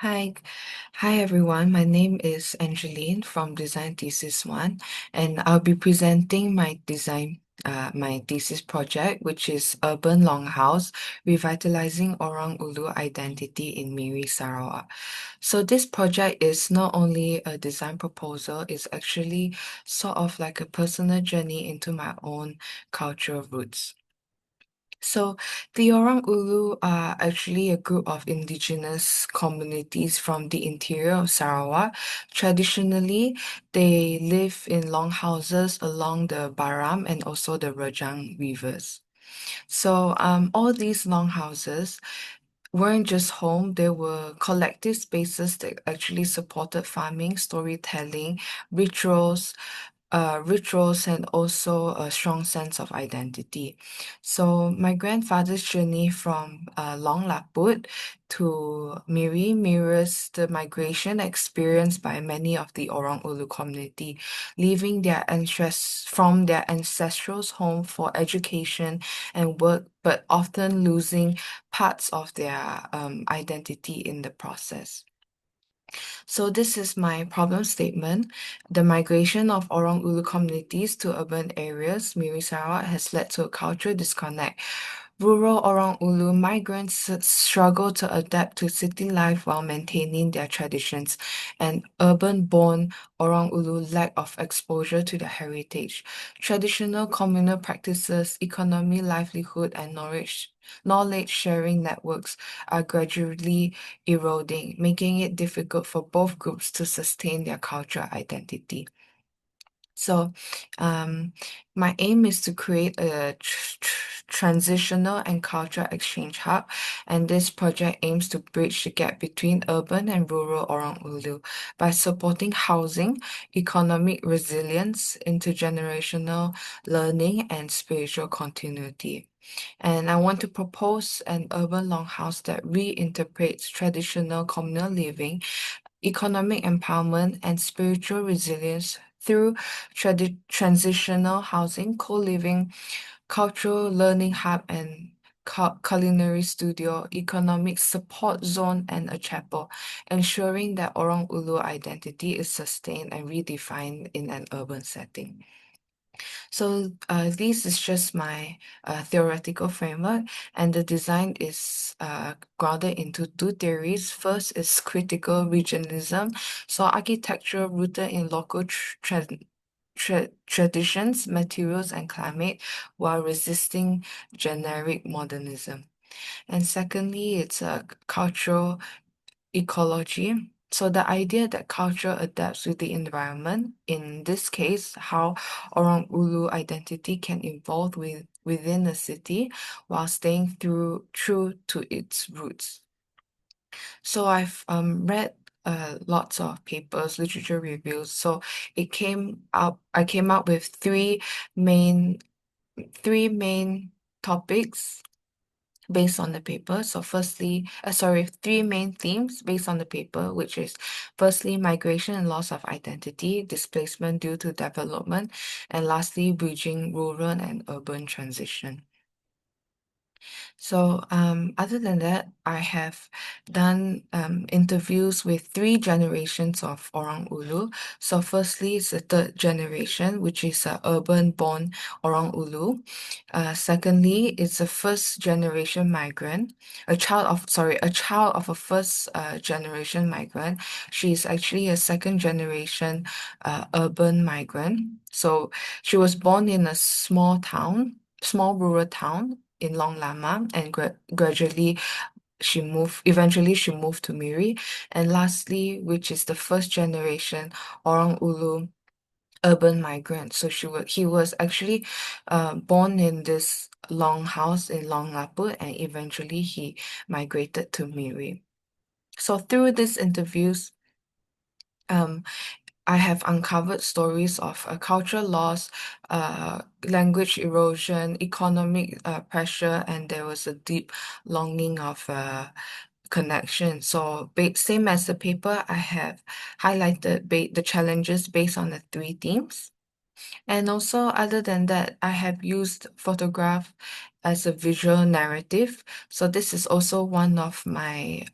Hi, hi everyone. My name is Angeline from Design Thesis One, and I'll be presenting my thesis project, which is Urban Longhouse, Revitalizing Orang Ulu Identity in Miri, Sarawak. So this project is not only a design proposal, it's actually sort of like a personal journey into my own cultural roots. So, the Orang Ulu are actually a group of indigenous communities from the interior of Sarawak. Traditionally, they live in longhouses along the Baram and also the Rejang rivers. So, all these longhouses weren't just home, they were collective spaces that actually supported farming, storytelling, rituals, rituals and also a strong sense of identity. So my grandfather's journey from Long Laput to Miri mirrors the migration experienced by many of the Orang Ulu community, leaving their ancestors from their ancestral home for education and work, but often losing parts of their identity in the process. So this is my problem statement. The migration of Orang Ulu communities to urban areas, Miri Sarawak, has led to a cultural disconnect. Rural Orang Ulu migrants struggle to adapt to city life while maintaining their traditions, and urban-born Orang Ulu lack of exposure to their heritage. Traditional communal practices, economy, livelihood, and knowledge sharing networks are gradually eroding, making it difficult for both groups to sustain their cultural identity. So, um, my aim is to create a transitional and cultural exchange hub, and this project aims to bridge the gap between urban and rural Orang Ulu by supporting housing, economic resilience, intergenerational learning, and spiritual continuity. And I want to propose an urban longhouse that reinterprets traditional communal living, economic empowerment, and spiritual resilience through transitional housing, co-living, cultural learning hub, and culinary studio, economic support zone, and a chapel, ensuring that Orang Ulu identity is sustained and redefined in an urban setting. So this is just my theoretical framework, and the design is grounded into two theories. First is critical regionalism, so architecture rooted in local traditions, materials, and climate, while resisting generic modernism. And secondly, it's a cultural ecology. So the idea that culture adapts with the environment, in this case, how Orang Ulu identity can evolve within a city while staying true to its roots. So I've read lots of papers, literature reviews. So I came up with main three main topics based on the paper. So three main themes based on the paper, which is firstly, migration and loss of identity, displacement due to development, and lastly, bridging rural and urban transition. So, other than that, I have done interviews with three generations of Orang Ulu. So, firstly, it's the third generation, which is a urban-born Orang Ulu. Secondly, it's a first generation migrant, a child of a first generation migrant. She's actually a second generation urban migrant. So, she was born in a small rural town in Long Lama, and gradually eventually she moved to Miri. And lastly, which is the first generation Orang Ulu urban migrant. So he was actually born in this long house in Long Laput, and eventually he migrated to Miri. So through these interviews, um, I have uncovered stories of cultural loss, language erosion, economic pressure, and there was a deep longing of connection. So, same as the paper, I have highlighted the challenges based on the three themes. And also, other than that, I have used photograph as a visual narrative. So this is also one of my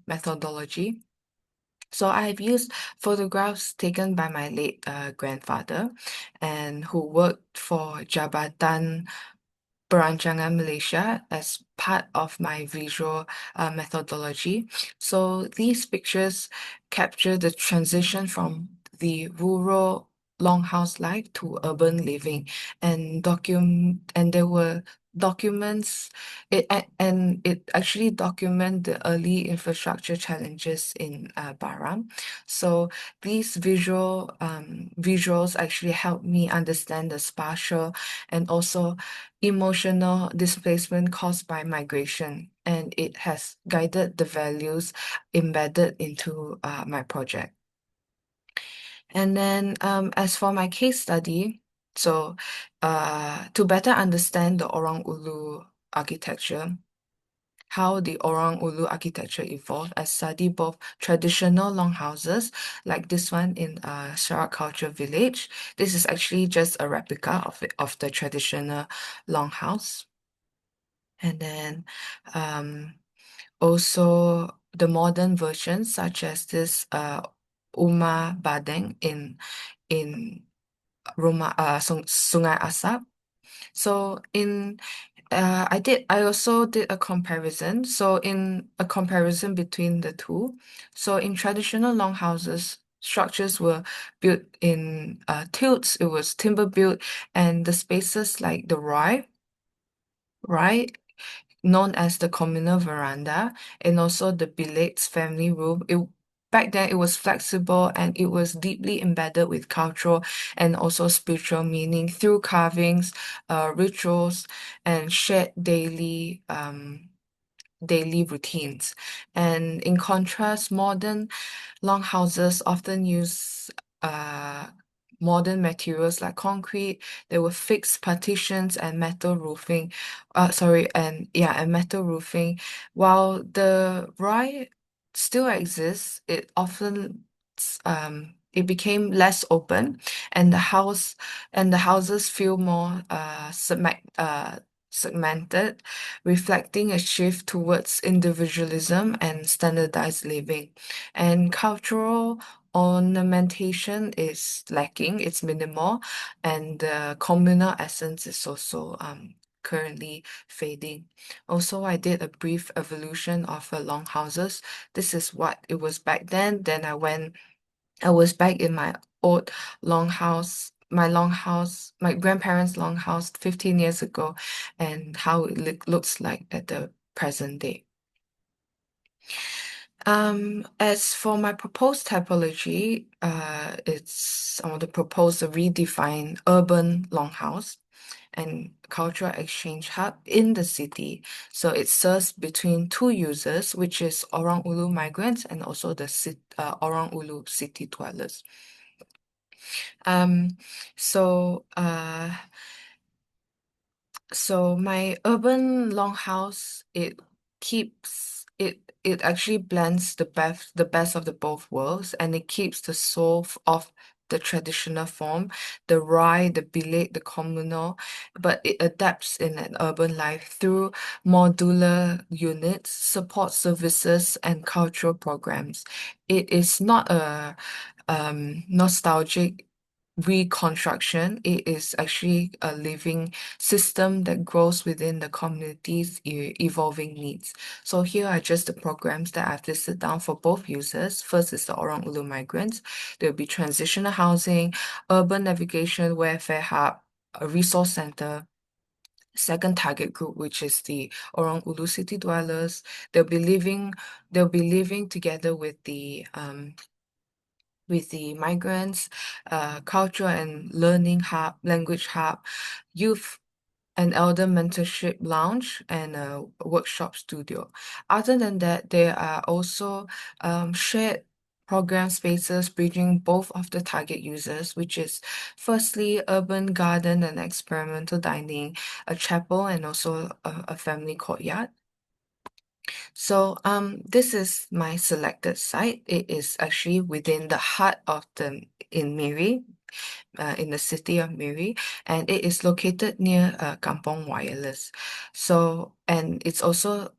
methodology. So I've used photographs taken by my late grandfather and who worked for Jabatan Perancangan Malaysia as part of my visual methodology. So these pictures capture the transition from the rural longhouse life to urban living and there were documents and it actually document the early infrastructure challenges in Baram. So these visuals actually help me understand the spatial and also emotional displacement caused by migration, and it has guided the values embedded into my project. And then, as for my case study, so to better understand the Orang Ulu architecture, how the Orang Ulu architecture evolved, I study both traditional longhouses, like this one in Sarawak Culture Village. This is actually just a replica of the traditional longhouse. And then also the modern versions, such as this Uma Badeng in Sungai Asap. So I also did a comparison. So in a comparison between the two, so in traditional longhouses, structures were built in tilts. It was timber built, and the spaces like the right, known as the communal veranda, and also the belates family room. Back then, it was flexible and it was deeply embedded with cultural and also spiritual meaning through carvings, rituals, and shared daily routines. And in contrast, modern longhouses often use uh, modern materials like concrete. There were fixed partitions and metal roofing. And metal roofing. While the rye still exists, it became less open, and the houses feel more segmented, reflecting a shift towards individualism and standardized living. And cultural ornamentation is lacking, it's minimal, and the communal essence is also currently fading. Also, I did a brief evolution of the longhouses. This is what it was back then. I was back in my old longhouse, my grandparents' longhouse 15 years ago, and how it looks like at the present day. As for my proposed typology, I want to propose a redefined urban longhouse and cultural exchange hub in the city. So it serves between two users, which is Orang Ulu migrants and also the Orang Ulu city dwellers. Um, so uh, so my urban longhouse, it actually blends the best of the both worlds, and it keeps the soul of the traditional form, the rye, the billet, the communal, but it adapts in an urban life through modular units, support services, and cultural programs. It is not a nostalgic reconstruction. It is actually a living system that grows within the community's evolving needs. So here are just the programs that I've listed down for both users. First is the Orang Ulu migrants. There will be transitional housing, urban navigation, welfare hub, a resource center. Second target group, which is the Orang Ulu city dwellers. They'll be living together with the migrants, culture and learning hub, language hub, youth and elder mentorship lounge, and a workshop studio. Other than that, there are also shared program spaces bridging both of the target users, which is firstly urban garden and experimental dining, a chapel, and also a family courtyard. So this is my selected site. It is actually within the heart of the in Miri. in the city of Miri, and it is located near Kampong Wireless. So, and it's also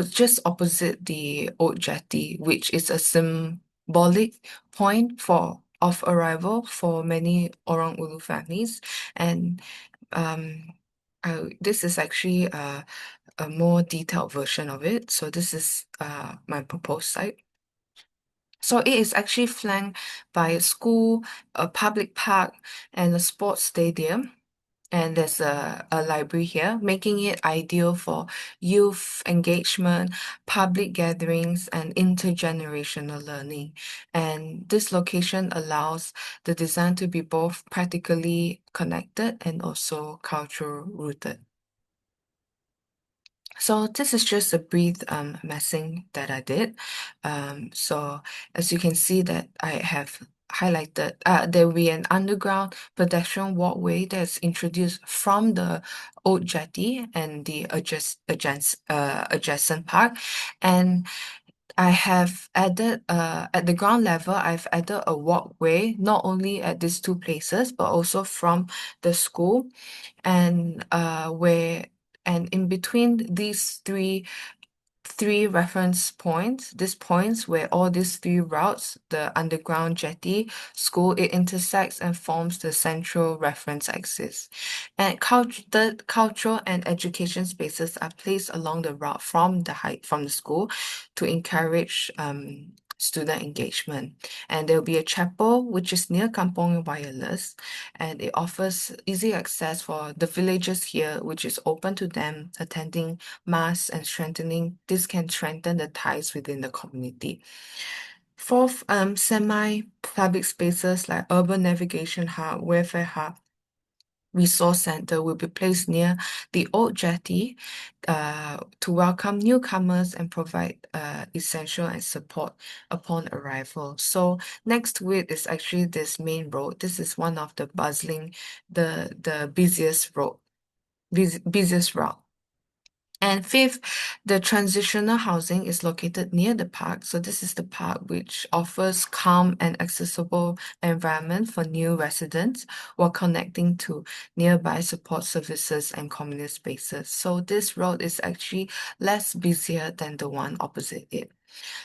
just opposite the Old Jetty, which is a symbolic point for of arrival for many Orang Ulu families. And um, this is actually a more detailed version of it. So this is my proposed site. So it is actually flanked by a school, a public park, and a sports stadium. And there's a library here, making it ideal for youth engagement, public gatherings, and intergenerational learning. And this location allows the design to be both practically connected and also cultural rooted. So this is just a brief massing that I did. So as you can see that I have highlighted, there will be an underground pedestrian walkway that's introduced from the old jetty and the adjacent park. And I have added, at the ground level, I've added a walkway, not only at these two places, but also from the school and where and in between these three reference points, these points where all these three routes, the underground jetty, school, it intersects and forms the central reference axis. And the cultural and education spaces are placed along the route from the height from the school to encourage student engagement. And there will be a chapel which is near Kampong Wireless, and it offers easy access for the villagers here, which is open to them attending mass and strengthening. This can strengthen the ties within the community. Fourth, semi-public spaces like urban navigation hub, welfare hub, resource center will be placed near the old jetty to welcome newcomers and provide essential and support upon arrival. So next to it is actually this main road. This is one of the the busiest busiest route. And fifth, the transitional housing is located near the park. So this is the park which offers calm and accessible environment for new residents while connecting to nearby support services and community spaces. So this road is actually less busier than the one opposite it.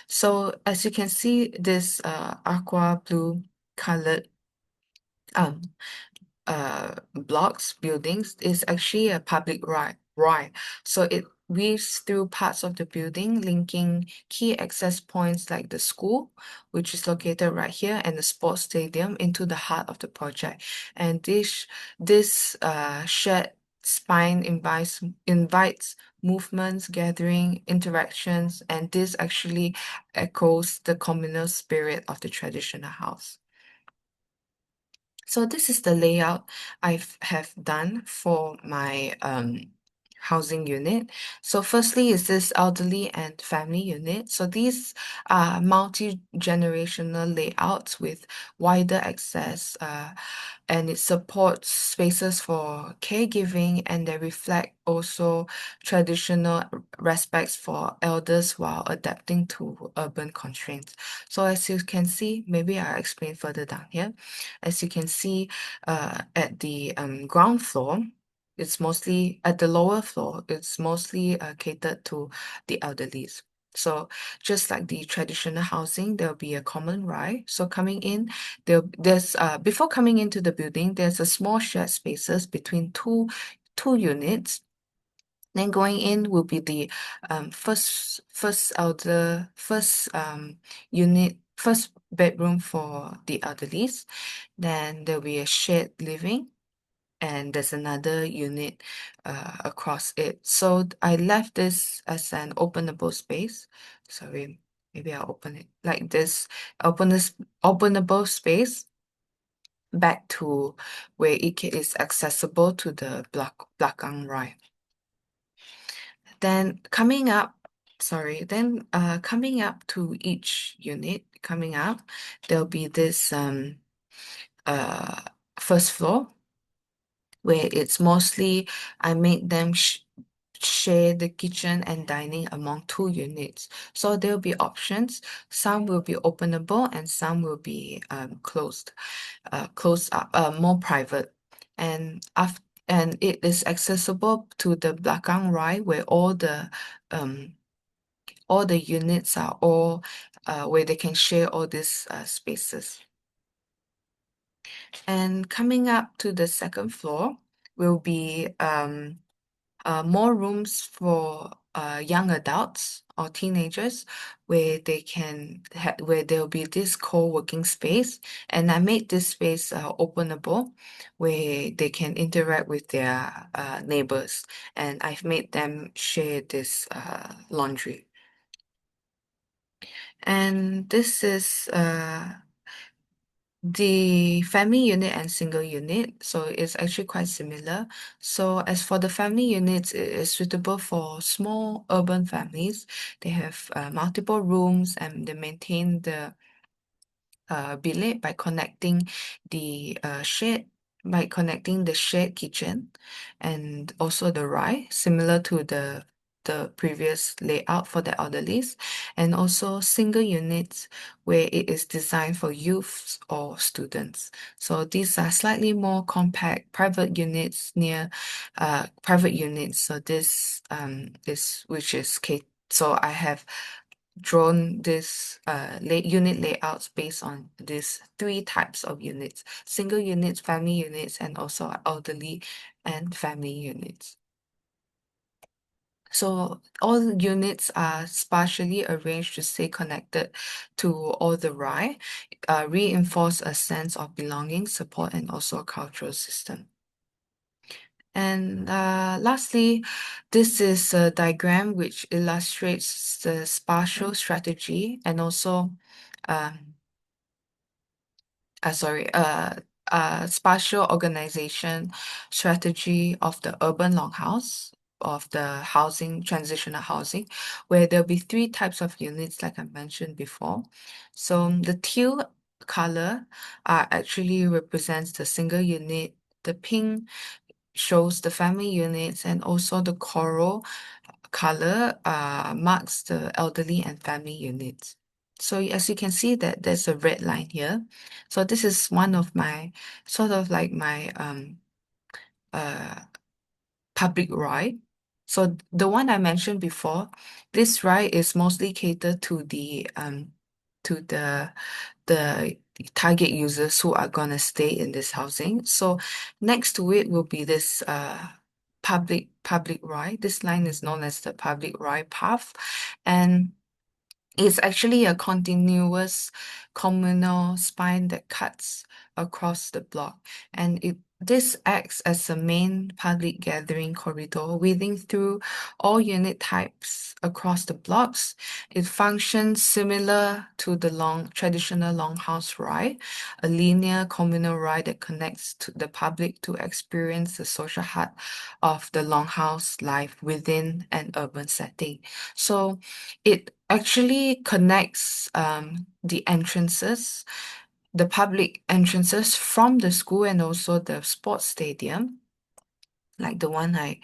So as you can see, this aqua blue colored um blocks, buildings, is actually a public right. So it weaves through parts of the building, linking key access points like the school, which is located right here, and the sports stadium into the heart of the project. And this shared spine invites movements, gathering, interactions, and this actually echoes the communal spirit of the traditional house. So this is the layout I have done for my housing unit. So firstly is this elderly and family unit. So these are multi-generational layouts with wider access and it supports spaces for caregiving and they reflect also traditional respects for elders while adapting to urban constraints. So as you can see, maybe I'll explain further down here. As you can see at the ground floor, it's mostly at the lower floor, it's mostly catered to the elderlies. So just like the traditional housing, there'll be a common right. So coming in, there's before coming into the building, there's a small shared spaces between two units. Then going in will be the first unit, first bedroom for the elderlies. Then there'll be a shared living and there's another unit across it. So I left this as an openable space. Sorry, maybe I'll open it like this. Openable space back to where it is accessible to the belakang right. Then coming up to each unit, there'll be this uh first floor where it's mostly I made them share the kitchen and dining among two units. So there'll be options. Some will be openable and some will be closed up, more private. And it is accessible to the belakang rai where all the units are all where they can share all these spaces. And coming up to the second floor will be more rooms for young adults or teenagers where where there'll be this co-working space. And I made this space openable where they can interact with their neighbors. And I've made them share this laundry. And this is the family unit and single unit, so it's actually quite similar. So as for the family units, it is suitable for small urban families. They have multiple rooms and they maintain the bilik by connecting the shared kitchen and also the rai, similar to the previous layout for the elderlies, and also single units where it is designed for youths or students. So these are slightly more compact private units. So this is which is K. So I have drawn this unit layouts based on these three types of units: single units, family units, and also elderly and family units. So all units are spatially arranged to stay connected to all the rai, reinforce a sense of belonging, support, and also a cultural system. And lastly, this is a diagram which illustrates the spatial strategy and also um, sorry, spatial organization strategy of the urban longhouse, of the housing, transitional housing, where there'll be three types of units, like I mentioned before. So the teal color actually represents the single unit, the pink shows the family units, and also the coral color marks the elderly and family units. So as you can see that there's a red line here. So this is one of my sort of like my uh public ride. So the one I mentioned before, this ride is mostly catered to the target users who are gonna stay in this housing. So next to it will be this public ride. This line is known as the public ride path. And it's actually a continuous communal spine that cuts across the block, and this acts as a main public gathering corridor weaving through all unit types across the blocks. It functions similar to the traditional longhouse ride, a linear communal ride that connects to the public to experience the social heart of the longhouse life within an urban setting. So it actually connects the public entrances from the school and also the sports stadium, like the one I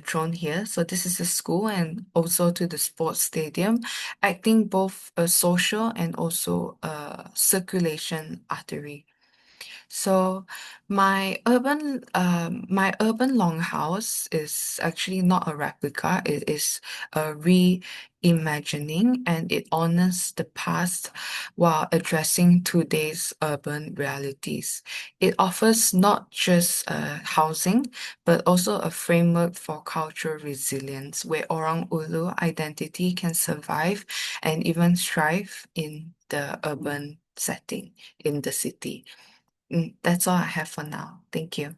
drawn here. So this is the school and also to the sports stadium, acting both a social and also a circulation artery. So my urban longhouse is actually not a replica. It is a reimagining, and it honors the past while addressing today's urban realities. It offers not just housing, but also a framework for cultural resilience where Orang Ulu identity can survive and even thrive in the urban setting in the city. That's all I have for now. Thank you.